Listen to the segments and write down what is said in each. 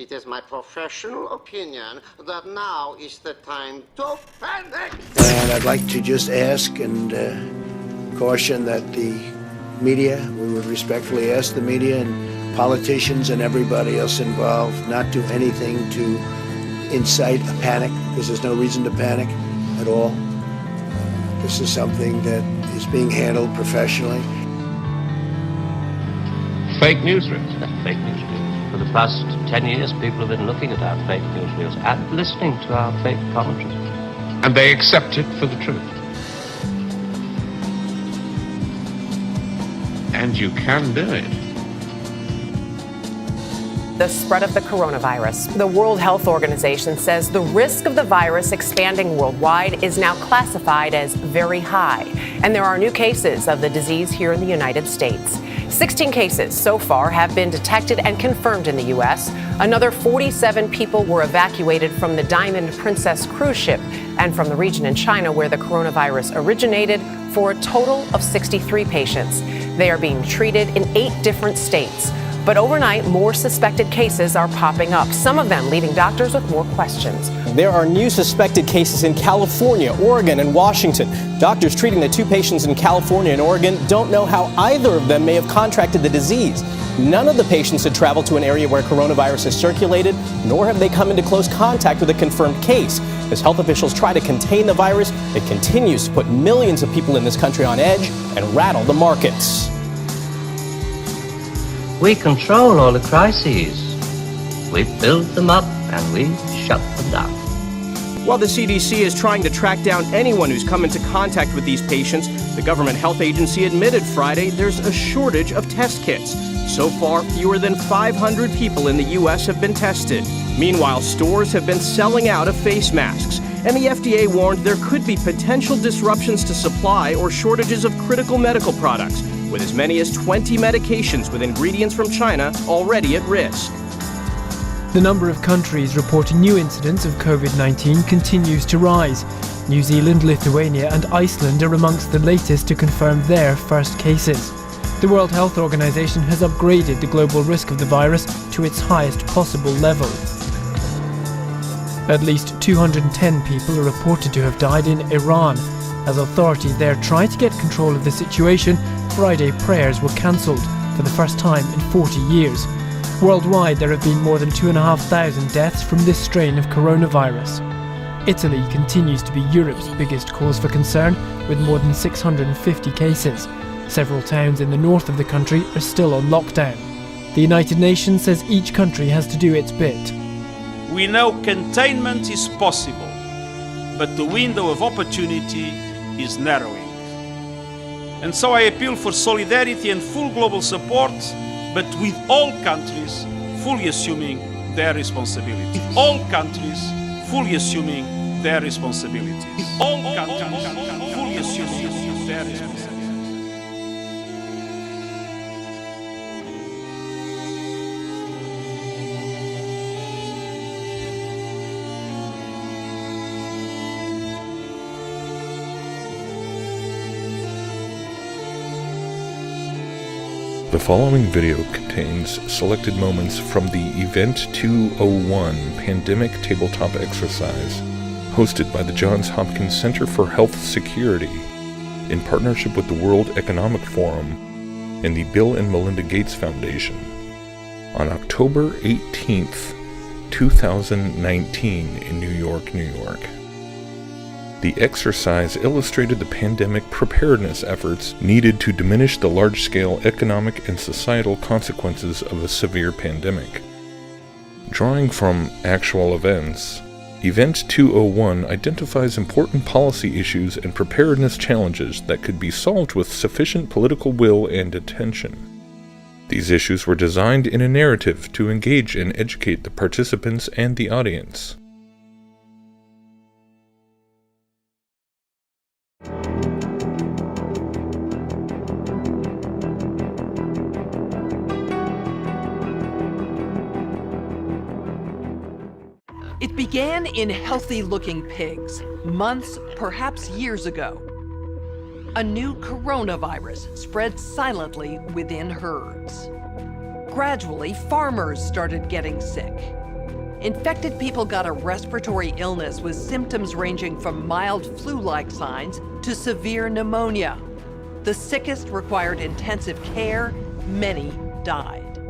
It is my professional opinion that now is the time to panic. And I'd like to just ask and caution that the media, we would respectfully ask the media and politicians and everybody else involved not do anything to incite a panic, because there's no reason to panic at all. This is something that is being handled professionally. Fake news reels. Fake news reels. For the past 10 years, people have been looking at our fake news reels and listening to our fake commentaries. And they accept it for the truth. And you can do it. The spread of the coronavirus. The World Health Organization says the risk of the virus expanding worldwide is now classified as very high. And there are new cases of the disease here in the United States. 16 cases so far have been detected and confirmed in the U.S. Another 47 people were evacuated from the Diamond Princess cruise ship and from the region in China where the coronavirus originated, for a total of 63 patients. They are being treated in 8 different states. But overnight, more suspected cases are popping up, some of them leaving doctors with more questions. There are new suspected cases in California, Oregon, and Washington. Doctors treating the 2 patients in California and Oregon don't know how either of them may have contracted the disease. None of the patients had traveled to an area where coronavirus has circulated, nor have they come into close contact with a confirmed case. As health officials try to contain the virus, it continues to put millions of people in this country on edge and rattle the markets. We control all the crises. We build them up and we shut them down. While the CDC is trying to track down anyone who's come into contact with these patients, the government health agency admitted Friday there's a shortage of test kits. So far, fewer than 500 people in the U.S. have been tested. Meanwhile, stores have been selling out of face masks, and the FDA warned there could be potential disruptions to supply or shortages of critical medical products, with as many as 20 medications with ingredients from China already at risk. The number of countries reporting new incidents of COVID-19 continues to rise. New Zealand, Lithuania and Iceland are amongst the latest to confirm their first cases. The World Health Organization has upgraded the global risk of the virus to its highest possible level. At least 210 people are reported to have died in Iran. As authorities there try to get control of the situation, Friday prayers were cancelled for the first time in 40 years. Worldwide, there have been more than 2,500 deaths from this strain of coronavirus. Italy continues to be Europe's biggest cause for concern, with more than 650 cases. Several towns in the north of the country are still on lockdown. The United Nations says each country has to do its bit. We know containment is possible, but the window of opportunity is narrowing. And so I appeal for solidarity and full global support, but with all countries fully assuming their responsibilities. All countries fully assuming their responsibilities. All countries fully assuming their responsibilities. The following video contains selected moments from the Event 201 Pandemic Tabletop Exercise, hosted by the Johns Hopkins Center for Health Security, in partnership with the World Economic Forum and the Bill and Melinda Gates Foundation, on October 18th, 2019 in New York, New York. The exercise illustrated the pandemic preparedness efforts needed to diminish the large-scale economic and societal consequences of a severe pandemic. Drawing from actual events, Event 201 identifies important policy issues and preparedness challenges that could be solved with sufficient political will and attention. These issues were designed in a narrative to engage and educate the participants and the audience. It began in healthy-looking pigs, months, perhaps years ago. A new coronavirus spread silently within herds. Gradually, farmers started getting sick. Infected people got a respiratory illness with symptoms ranging from mild flu-like signs to severe pneumonia. The sickest required intensive care. Many died.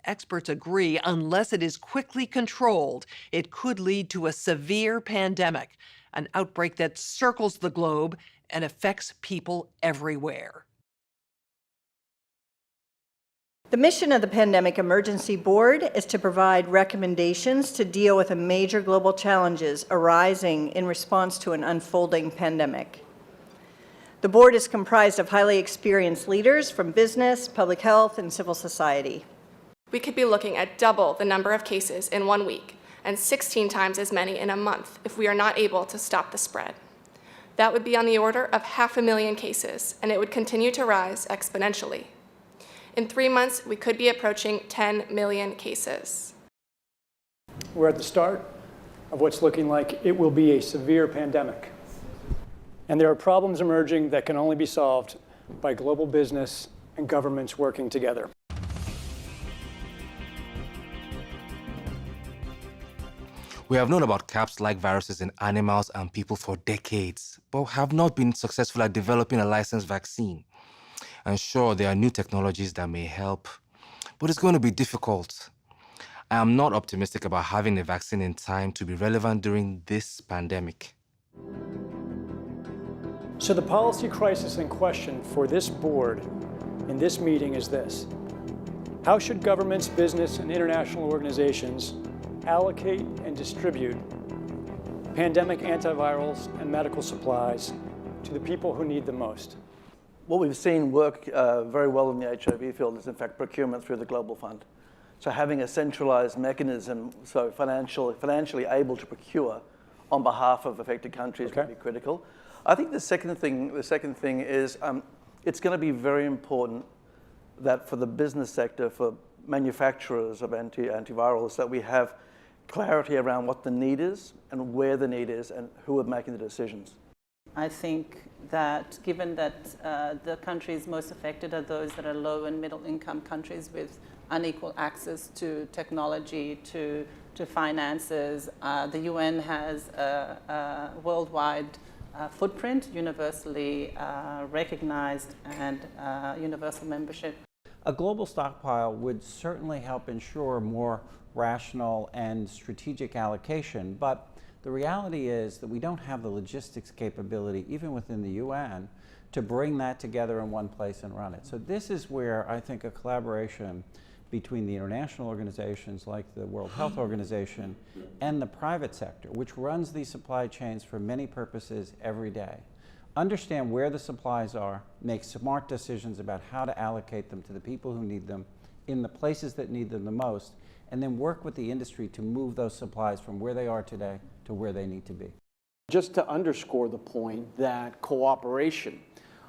Experts agree unless it is quickly controlled, it could lead to a severe pandemic, an outbreak that circles the globe and affects people everywhere. The mission of the Pandemic Emergency Board is to provide recommendations to deal with the major global challenges arising in response to an unfolding pandemic. The board is comprised of highly experienced leaders from business, public health, and civil society. We could be looking at double the number of cases in 1 week and 16 times as many in a month if we are not able to stop the spread. That would be on the order of 500,000 cases, and it would continue to rise exponentially. In 3 months, we could be approaching 10 million cases. We're at the start of what's looking like it will be a severe pandemic. And there are problems emerging that can only be solved by global business and governments working together. We have known about CAPS-like viruses in animals and people for decades, but have not been successful at developing a licensed vaccine. And sure, there are new technologies that may help, but it's going to be difficult. I am not optimistic about having a vaccine in time to be relevant during this pandemic. So the policy crisis in question for this board in this meeting is this: how should governments, business, and international organizations allocate and distribute pandemic antivirals and medical supplies to the people who need them most? What we've seen work very well in the HIV field is, in fact, procurement through the Global Fund. So having a centralized mechanism, so financially able to procure on behalf of affected countries would be critical. I think the second thing is it's going to be very important that for the business sector, for manufacturers of antivirals, that we have clarity around what the need is and where the need is and who are making the decisions. I think that given that the countries most affected are those that are low and middle income countries with unequal access to technology, to finances, the UN has a worldwide footprint, universally recognized, and universal membership. A global stockpile would certainly help ensure more rational and strategic allocation, but the reality is that we don't have the logistics capability, even within the UN, to bring that together in one place and run it. So this is where I think a collaboration between the international organizations like the World Health Organization and the private sector, which runs these supply chains for many purposes every day, understand where the supplies are, make smart decisions about how to allocate them to the people who need them in the places that need them the most, and then work with the industry to move those supplies from where they are today to where they need to be. Just to underscore the point that cooperation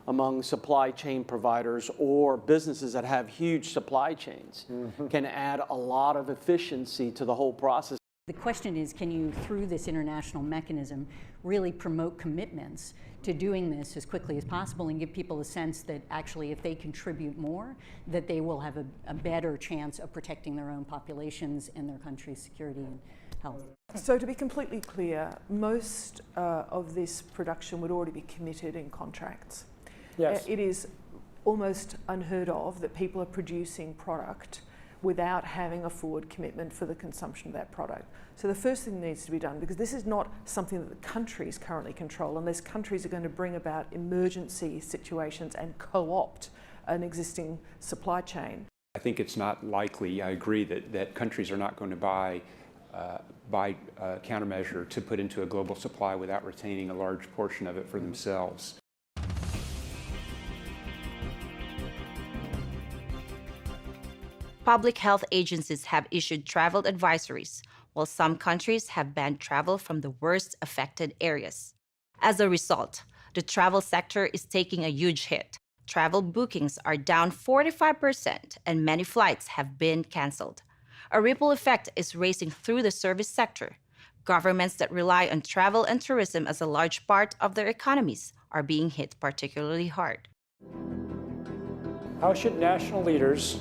among supply chain providers or businesses that have huge supply chains can add a lot of efficiency to the whole process. The question is, can you, through this international mechanism, really promote commitments to doing this as quickly as possible and give people a sense that actually if they contribute more, that they will have a better chance of protecting their own populations and their country's security and health. So to be completely clear, most of this production would already be committed in contracts. Yes. It is almost unheard of that people are producing product without having a forward commitment for the consumption of that product. So the first thing that needs to be done, because this is not something that the countries currently control, unless countries are going to bring about emergency situations and co-opt an existing supply chain. I think it's not likely, I agree, that countries are not going to buy a countermeasure to put into a global supply without retaining a large portion of it for themselves. Public health agencies have issued travel advisories, while some countries have banned travel from the worst affected areas. As a result, the travel sector is taking a huge hit. Travel bookings are down 45%, and many flights have been canceled. A ripple effect is racing through the service sector. Governments that rely on travel and tourism as a large part of their economies are being hit particularly hard. How should national leaders,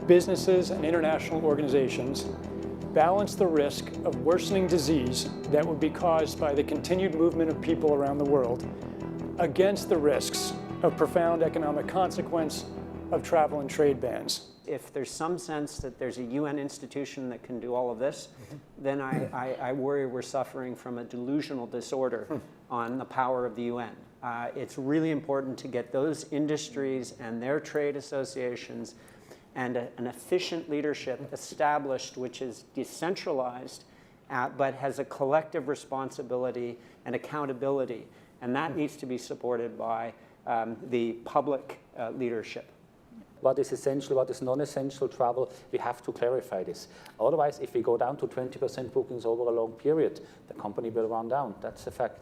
businesses, and international organizations balance the risk of worsening disease that would be caused by the continued movement of people around the world against the risks of profound economic consequence of travel and trade bans. If there's some sense that there's a UN institution that can do all of this, then I worry we're suffering from a delusional disorder on the power of the UN. It's really important to get those industries and their trade associations and an efficient leadership established, which is decentralized, but has a collective responsibility and accountability. And that needs to be supported by the public leadership. What is essential, what is non-essential travel, we have to clarify this. Otherwise, if we go down to 20% bookings over a long period, the company will run down. That's a fact.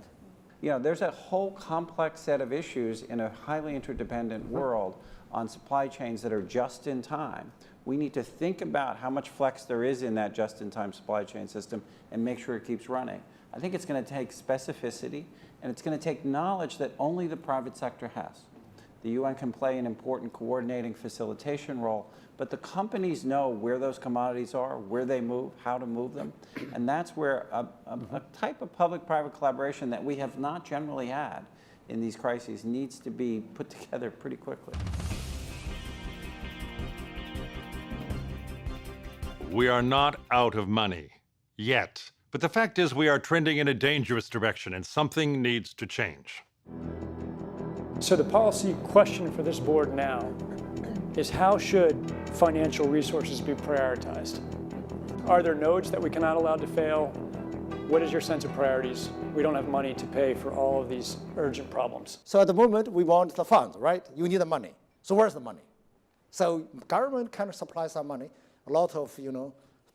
You know, there's a whole complex set of issues in a highly interdependent world on supply chains that are just in time. We need to think about how much flex there is in that just-in-time supply chain system and make sure it keeps running. I think it's going to take specificity, and it's going to take knowledge that only the private sector has. The UN can play an important coordinating facilitation role, but the companies know where those commodities are, where they move, how to move them, and that's where a type of public-private collaboration that we have not generally had in these crises needs to be put together pretty quickly. We are not out of money yet, but the fact is we are trending in a dangerous direction and something needs to change. So the policy question for this board now is how should financial resources be prioritized? Are there nodes that we cannot allow to fail? What is your sense of priorities? We don't have money to pay for all of these urgent problems. So at the moment, we want the funds, right? You need the money. So where's the money? So government can supply some money. A lot of,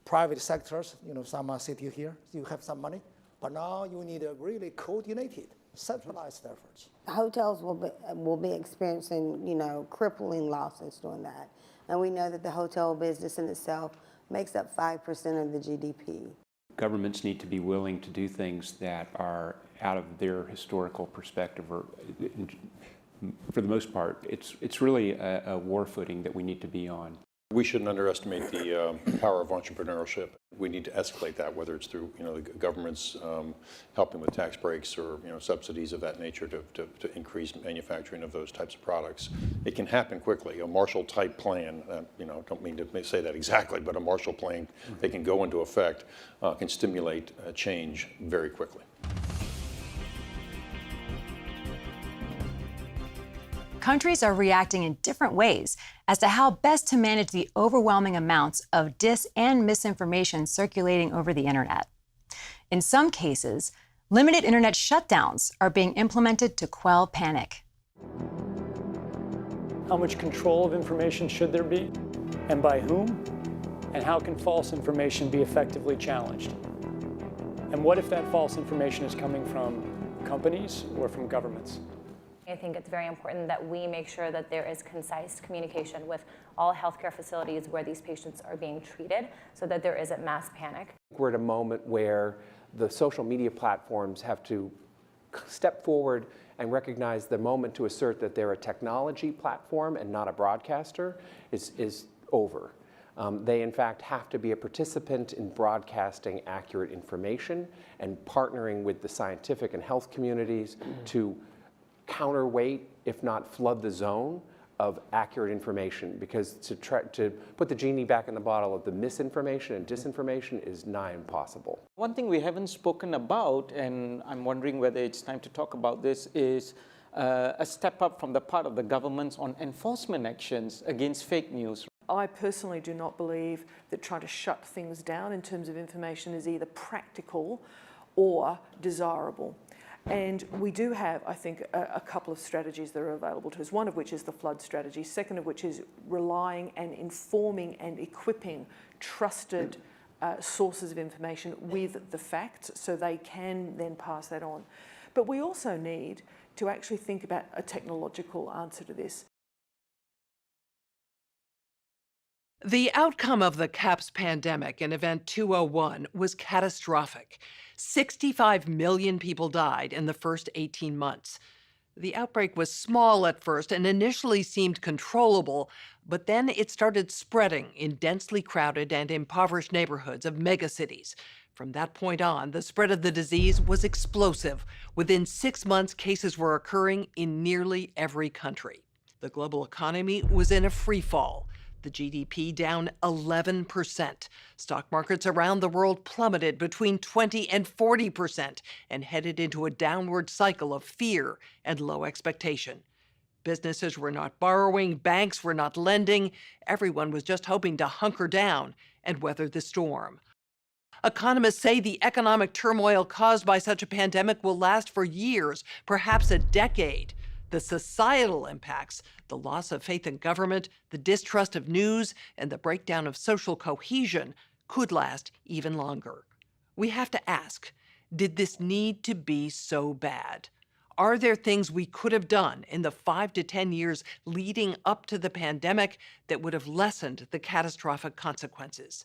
private sectors, some are sitting here, you have some money. But now you need a really coordinated, centralized efforts. Hotels will be experiencing, crippling losses doing that. And we know that the hotel business in itself makes up 5% of the GDP. Governments need to be willing to do things that are out of their historical perspective, or for the most part, it's really a war footing that we need to be on. We shouldn't underestimate the power of entrepreneurship. We need to escalate that, whether it's through the government's helping with tax breaks or subsidies of that nature to increase manufacturing of those types of products. It can happen quickly. A Marshall-type plan, don't mean to say that exactly, but a Marshall plan that can go into effect can stimulate change very quickly. Countries are reacting in different ways as to how best to manage the overwhelming amounts of dis and misinformation circulating over the internet. In some cases, limited internet shutdowns are being implemented to quell panic. How much control of information should there be, and by whom? And how can false information be effectively challenged? And what if that false information is coming from companies or from governments? I think it's very important that we make sure that there is concise communication with all healthcare facilities where these patients are being treated so that there isn't mass panic. We're at a moment where the social media platforms have to step forward and recognize the moment to assert that they're a technology platform and not a broadcaster is over. They, in fact, have to be a participant in broadcasting accurate information and partnering with the scientific and health communities to counterweight, if not flood the zone of accurate information, because to put the genie back in the bottle of the misinformation and disinformation is nigh impossible. One thing we haven't spoken about, and I'm wondering whether it's time to talk about this, is a step up from the part of the governments on enforcement actions against fake news. I personally do not believe that trying to shut things down in terms of information is either practical or desirable. And we do have, I think, a couple of strategies that are available to us, one of which is the flood strategy, second of which is relying and informing and equipping trusted sources of information with the facts so they can then pass that on. But we also need to actually think about a technological answer to this. The outcome of the CAPS pandemic in Event 201 was catastrophic. 65 million people died in the first 18 months. The outbreak was small at first and initially seemed controllable, but then it started spreading in densely crowded and impoverished neighborhoods of megacities. From that point on, the spread of the disease was explosive. Within 6 months, cases were occurring in nearly every country. The global economy was in a free fall. The GDP down 11%. Stock markets around the world plummeted between 20 and 40% and headed into a downward cycle of fear and low expectation. Businesses were not borrowing, banks were not lending. Everyone was just hoping to hunker down and weather the storm. Economists say the economic turmoil caused by such a pandemic will last for years, perhaps a decade. The societal impacts, the loss of faith in government, the distrust of news, and the breakdown of social cohesion could last even longer. We have to ask, did this need to be so bad? Are there things we could have done in the 5 to 10 years leading up to the pandemic that would have lessened the catastrophic consequences?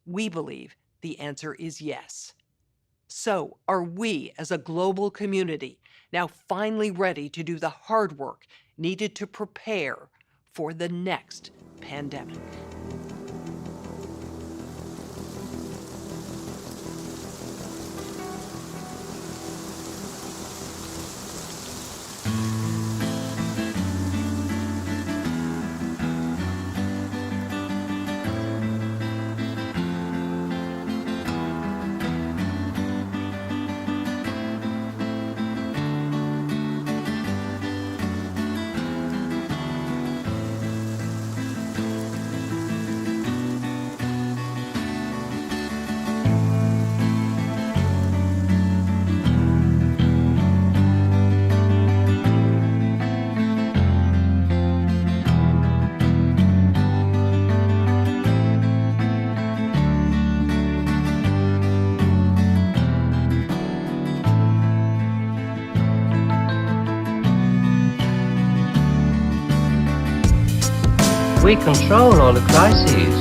We believe the answer is yes. So, are we as a global community now finally ready to do the hard work needed to prepare for the next pandemic? We control all the crises.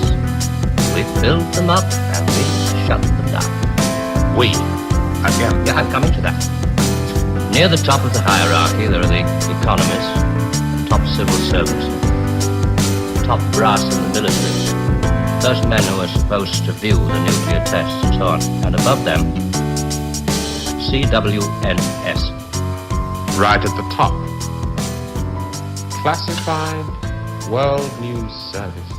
We build them up and we shut them down. We. Again. Yeah, I'm coming to that. Near the top of the hierarchy, there are the economists, top civil servants, top brass in the military, those men who are supposed to view the nuclear tests and so on. And above them, CWNS. Right at the top. Classified World News Service.